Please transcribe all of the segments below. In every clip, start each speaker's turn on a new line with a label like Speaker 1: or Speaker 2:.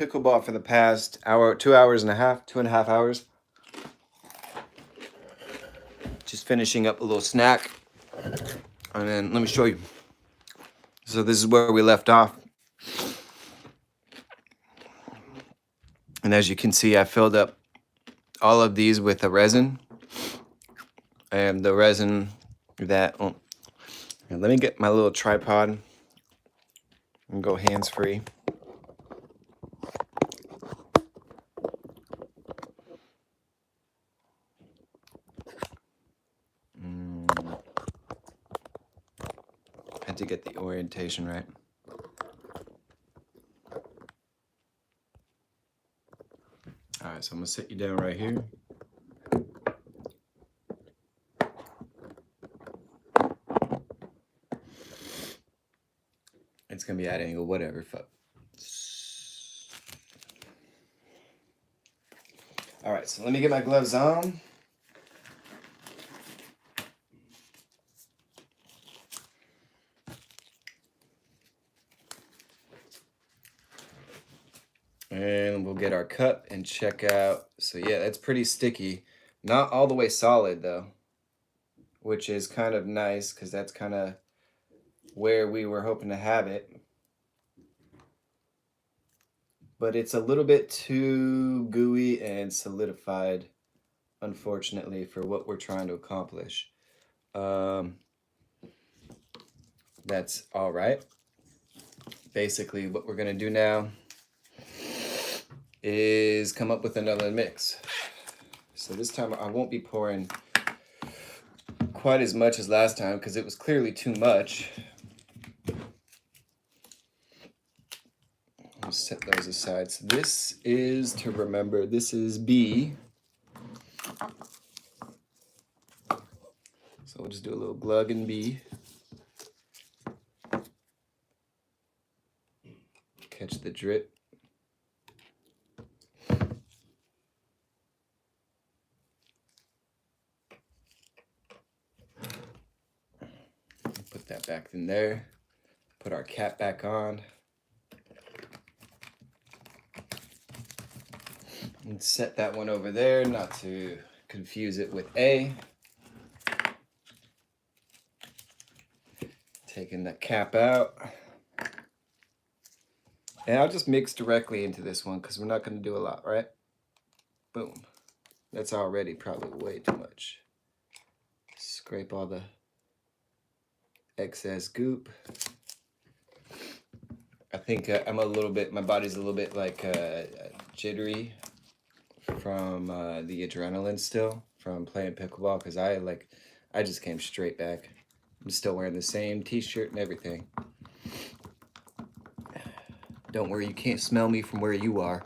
Speaker 1: pickleball for the past hour, 2.5 hours, 2.5 hours. Just finishing up a little snack. And then let me show you. So this is where we left off. And as you can see, I filled up all of these with a resin. And the resin that, let me get my little tripod and go hands-free. Had to get the orientation right. All right, so I'm gonna sit you down right here. It's gonna be at angle, whatever, fuck. All right, so let me get my gloves on. And we'll get our cup and check out. So yeah, that's pretty sticky. Not all the way solid though, which is kind of nice because that's kind of where we were hoping to have it. But it's a little bit too gooey and solidified, unfortunately, for what we're trying to accomplish. That's all right. Basically, what we're gonna do now is come up with another mix. So this time I won't be pouring quite as much as last time because it was clearly too much. I'll set those aside. So this is, to remember, this is B. So we'll just do a little glug in B. Catch the drip. Put that back in there. Put our cap back on. And set that one over there, not to confuse it with A. Taking the cap out. And I'll just mix directly into this one because we're not going to do a lot, right? Boom. That's already probably way too much. Scrape all the excess goop. I think I'm a little bit, my body's a little bit like jittery from the adrenaline still from playing pickleball because I just came straight back. I'm still wearing the same t-shirt and everything. Don't worry, you can't smell me from where you are.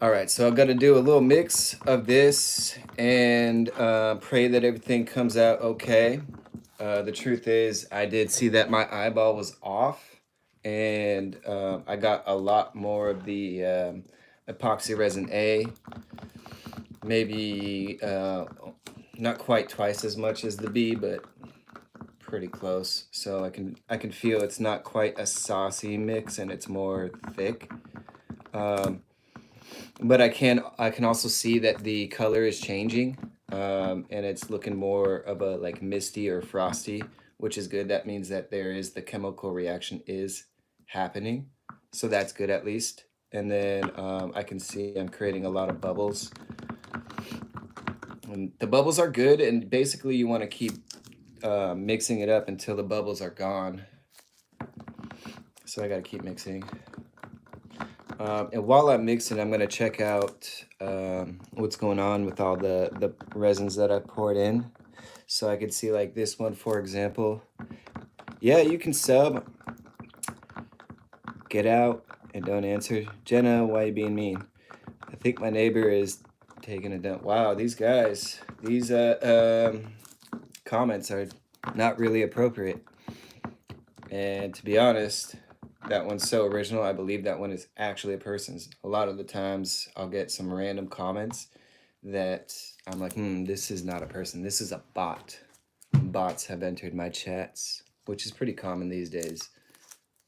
Speaker 1: All right, so I'm gonna do a little mix of this and pray that everything comes out okay. The truth is, I did see that my eyeball was off, and I got a lot more of the epoxy resin A. Maybe not quite twice as much as the B, but pretty close. So I can feel it's not quite a saucy mix, and it's more thick. But I can also see that the color is changing. And it's looking more of a like misty or frosty, which is good. That means that the chemical reaction is happening. So that's good at least. And then I can see I'm creating a lot of bubbles. And the bubbles are good, and basically you want to keep mixing it up until the bubbles are gone. So I got to keep mixing. And while I'm mixing, I'm going to check out what's going on with all the resins that I poured in. So I could see like this one, for example. Yeah, you can sub. Get out and don't answer. Jenna, why are you being mean? I think my neighbor is taking a dump. Wow, these guys, these comments are not really appropriate. And to be honest, that one's so original. I believe that one is actually a person's. A lot of the times I'll get some random comments that I'm like, this is not a person. This is a bot. Bots have entered my chats, which is pretty common these days.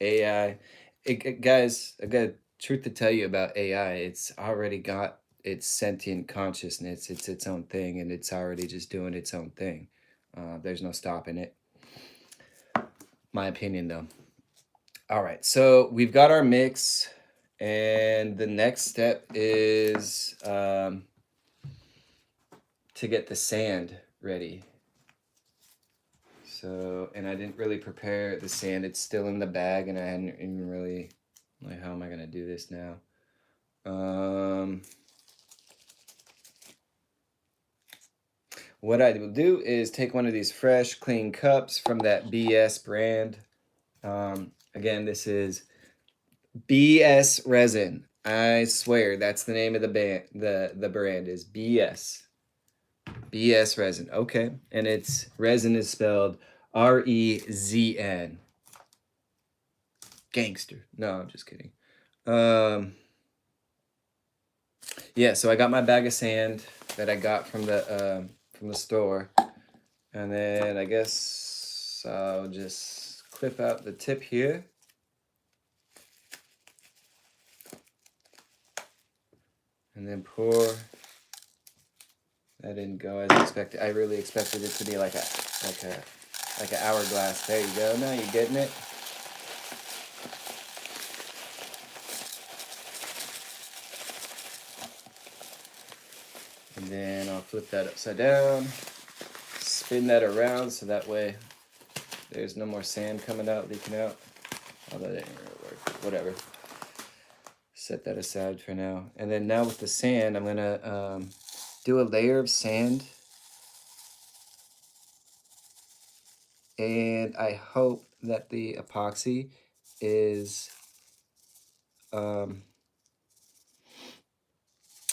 Speaker 1: AI Guys, I got truth to tell you about AI. It's already got its sentient consciousness. It's its own thing, and it's already just doing its own thing. There's no stopping it. My opinion, though. All right, so we've got our mix, and the next step is to get the sand ready. So, and I didn't really prepare the sand. It's still in the bag, and I hadn't even really, like, how am I gonna do this now? What I will do is take one of these fresh, clean cups from that BS brand. Again, this is BS Resin. I swear that's the name of the band. The brand is BS. BS Resin. Okay, and it's resin is spelled REZN. Gangster. No, I'm just kidding. Yeah, so I got my bag of sand that I got from the store, and then I guess I'll just clip out the tip here. And then pour. That didn't go as expected. I really expected it to be like an hourglass. There you go. Now you're getting it. And then I'll flip that upside down, spin that around so that way there's no more sand coming out, leaking out. Although that didn't really work. Whatever. Set that aside for now. And then now with the sand, I'm gonna do a layer of sand. And I hope that the epoxy is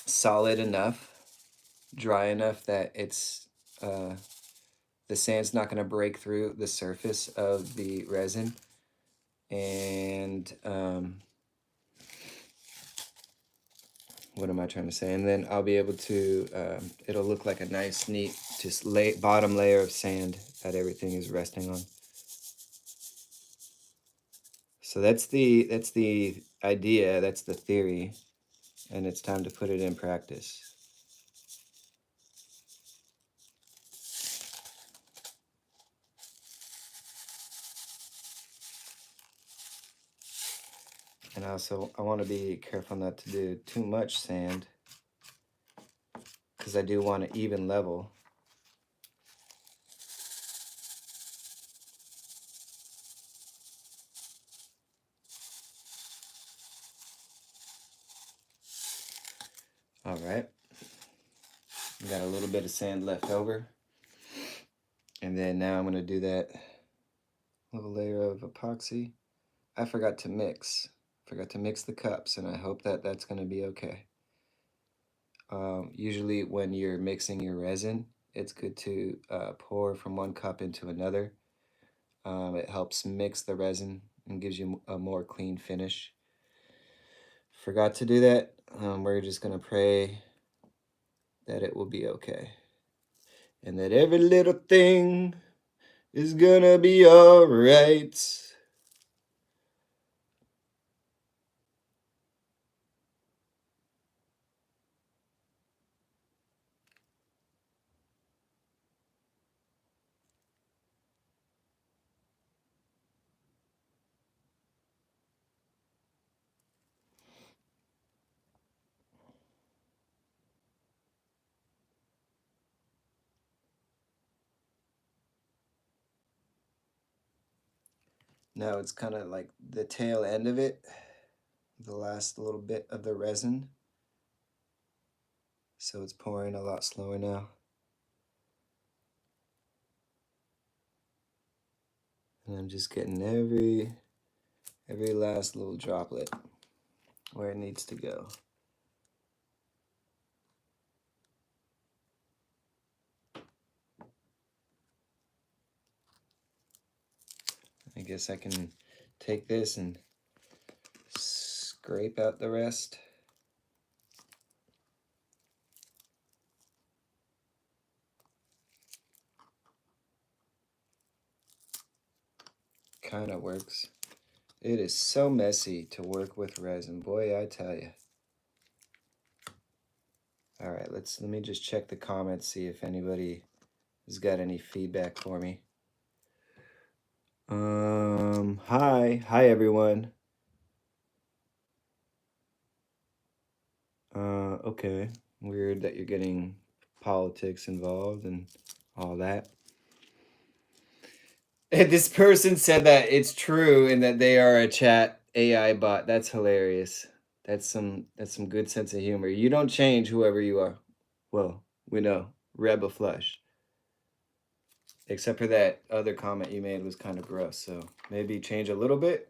Speaker 1: solid enough, dry enough that it's the sand's not going to break through the surface of the resin. And what am I trying to say? And then I'll be able to, it'll look like a nice, neat, just bottom layer of sand that everything is resting on. So that's the idea, that's the theory, and it's time to put it in practice. And also, I want to be careful not to do too much sand, because I do want an even level. All right. Got a little bit of sand left over. And then now I'm going to do that little layer of epoxy. I forgot to mix. Forgot to mix the cups, and I hope that that's going to be okay. Usually when you're mixing your resin, it's good to pour from one cup into another. It helps mix the resin and gives you a more clean finish. Forgot to do that. We're just going to pray that it will be okay. And that every little thing is gonna be alright. Now it's kind of like the tail end of it, the last little bit of the resin. So it's pouring a lot slower now. And I'm just getting every last little droplet where it needs to go. I guess I can take this and scrape out the rest. Kind of works. It is so messy to work with resin. Boy, I tell you. All right, let me just check the comments, see if anybody has got any feedback for me. Hi everyone. Okay. Weird that you're getting politics involved and all that. And this person said that it's true and that they are a chat AI bot. That's hilarious. That's some good sense of humor. You don't change whoever you are. Well, we know. Rebel Flush. Except for that other comment you made was kind of gross, so maybe change a little bit.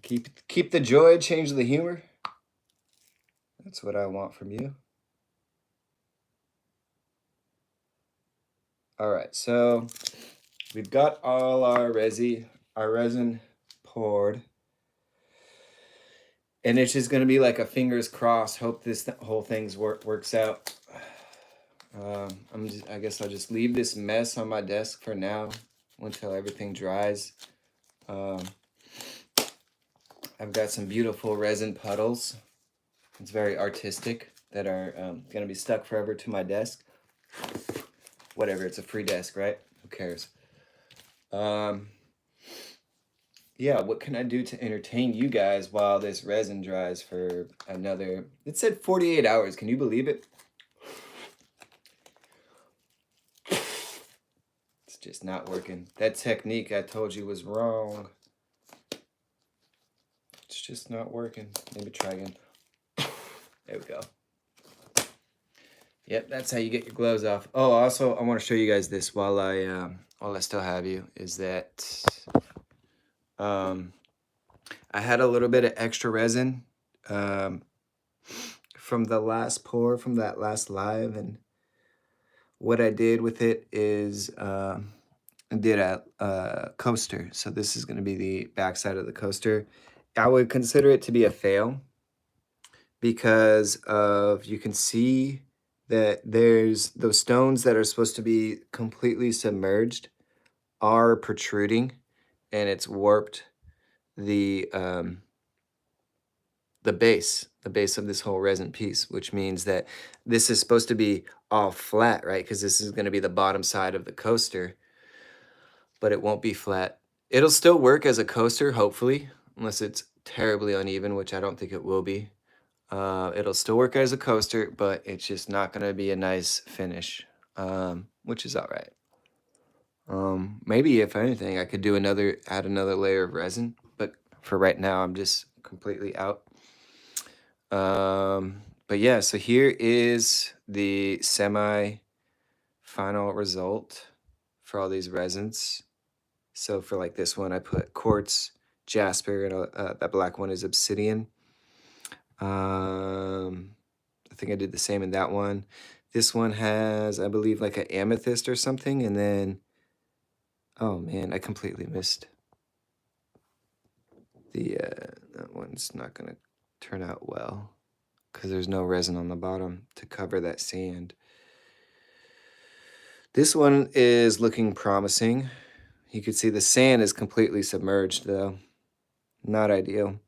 Speaker 1: Keep the joy, change the humor. That's what I want from you. All right, so we've got all our resin poured. And it's just gonna be like a fingers crossed. Hope this whole thing's works out. I guess I'll just leave this mess on my desk for now until everything dries. I've got some beautiful resin puddles. It's very artistic that are gonna be stuck forever to my desk. Whatever, it's a free desk, right? Who cares? Yeah, what can I do to entertain you guys while this resin dries for another, it said 48 hours. Can you believe it? It's just not working. That technique I told you was wrong. It's just not working. Maybe try again. There we go. Yep, that's how you get your gloves off. Oh, also, I want to show you guys this while I still have you, is that I had a little bit of extra resin from the last pour, from that last live, and what I did with it is I did a coaster. So this is going to be the backside of the coaster. I would consider it to be a fail because of, you can see that there's those stones that are supposed to be completely submerged are protruding, and it's warped the base of this whole resin piece, which means that this is supposed to be all flat, right? Because this is going to be the bottom side of the coaster, but it won't be flat. It'll still work as a coaster, hopefully, unless it's terribly uneven, which I don't think it will be. It'll still work as a coaster, but it's just not going to be a nice finish, which is all right. Maybe if anything, I could do add another layer of resin, but for right now, I'm just completely out. But yeah, so here is the semi-final result for all these resins. So for like this one, I put quartz, jasper, and that black one is obsidian. I think I did the same in that one. This one has, I believe, like an amethyst or something, and then, oh man, I completely missed the, that one's not gonna turn out well because there's no resin on the bottom to cover that sand. This one is looking promising. You can see the sand is completely submerged though. Not ideal.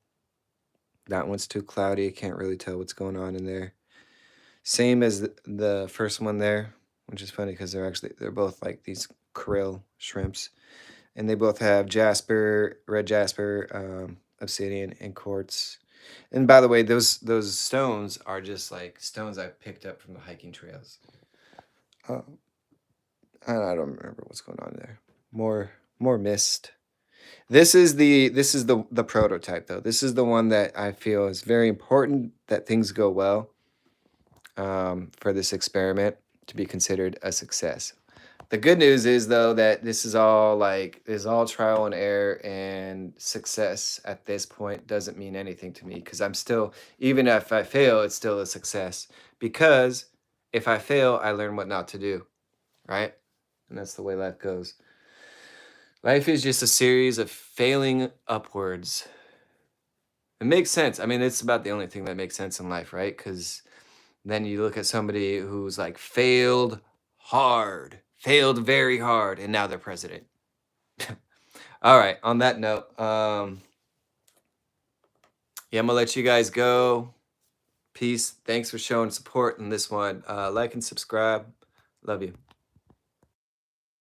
Speaker 1: That one's too cloudy. I can't really tell what's going on in there. Same as the first one there, which is funny because they're both like these krill shrimps. And they both have jasper, red jasper, obsidian, and quartz. And by the way, those stones are just like stones I picked up from the hiking trails. I don't remember what's going on there. More mist. This is the prototype though. This is the one that I feel is very important that things go well for this experiment to be considered a success. The good news is though that this is all trial and error, and success at this point doesn't mean anything to me because I'm still, even if I fail, it's still a success, because if I fail, I learn what not to do, right? And that's the way life goes. Life is just a series of failing upwards. It makes sense. I mean, it's about the only thing that makes sense in life, right? Because then you look at somebody who's like failed very hard, and now they're president. All right. On that note, yeah, I'm gonna let you guys go. Peace. Thanks for showing support in this one. Like and subscribe. Love you.